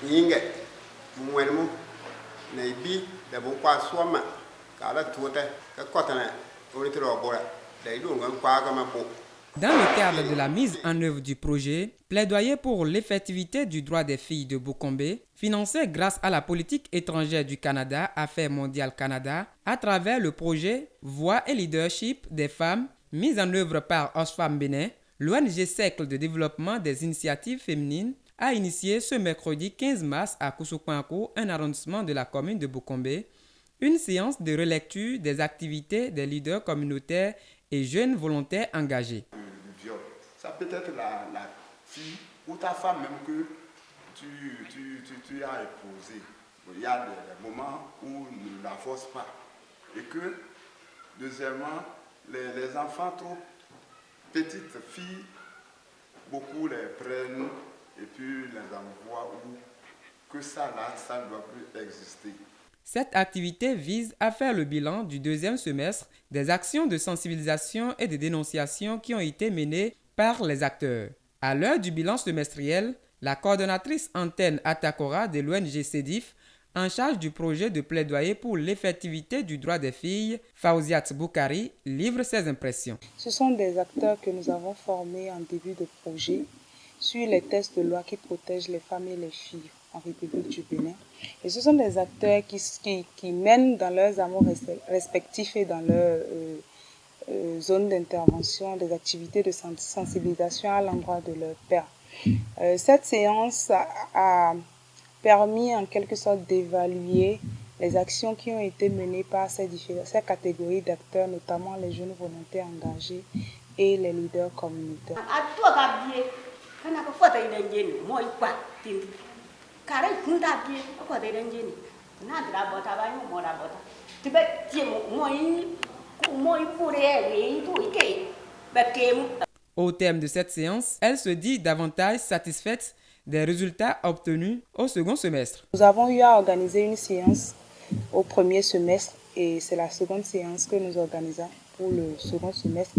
Yinge, Mwenmo, Naibi, the Bokwa Swama, Kala Tuta, Kakotana, Oritorobora, they don't go Quagamapo. Dans le cadre de la mise en œuvre du projet, plaidoyer pour l'effectivité du droit des filles de Boukombe, financé grâce à la politique étrangère du Canada, Affaires mondiales Canada, à travers le projet Voix et leadership des femmes, mis en œuvre par Oxfam Bénin, l'ONG Cercle de développement des initiatives féminines a initié ce mercredi 15 mars à Koussoukouankou, un arrondissement de la commune de Boukombe, une séance de relecture des activités des leaders communautaires et jeunes volontaires engagés. Ça peut être la fille ou ta femme même que tu as épousée. Il y a des moments où ne la force pas. Et que, deuxièmement, les enfants trop petites filles, beaucoup les prennent et puis les envoient où que ça là, ça ne doit plus exister. Cette activité vise à faire le bilan du deuxième semestre des actions de sensibilisation et de dénonciation qui ont été menées par les acteurs. À l'heure du bilan semestriel, la coordonnatrice antenne Atakora de l'ONG CEDIF, en charge du projet de plaidoyer pour l'effectivité du droit des filles, Fawziat Boukari, livre ses impressions. Ce sont des acteurs que nous avons formés en début de projet sur les textes de loi qui protègent les femmes et les filles en République du Bénin. Et ce sont des acteurs qui mènent dans leurs amours respectifs et dans leur zone d'intervention des activités de sensibilisation à l'endroit de leur père. Cette séance a permis en quelque sorte d'évaluer les actions qui ont été menées par ces catégories d'acteurs, notamment les jeunes volontaires engagés et les leaders communautaires. Au terme de cette séance, elle se dit davantage satisfaite des résultats obtenus au second semestre. Nous avons eu à organiser une séance au premier semestre et c'est la seconde séance que nous organisons pour le second semestre.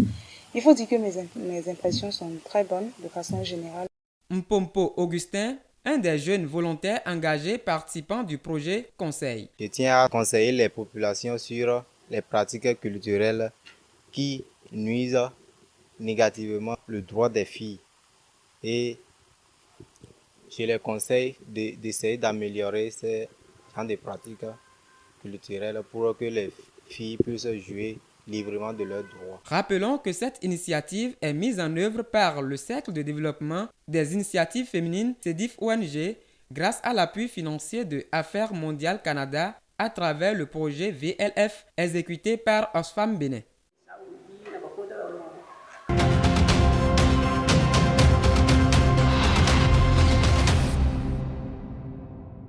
Il faut dire que mes impressions sont très bonnes de façon générale. Mpompo Augustin, un des jeunes volontaires engagés participants du projet Conseil. Je tiens à conseiller les populations sur les pratiques culturelles qui nuisent négativement le droit des filles. Et je les conseille d'essayer d'améliorer ces genre de pratiques culturelles pour que les filles puissent jouir librement de leurs droits. Rappelons que cette initiative est mise en œuvre par le Cercle de développement des initiatives féminines CEDIF ONG grâce à l'appui financier de Affaires mondiales Canada à travers le projet VLF exécuté par Oxfam Bénin.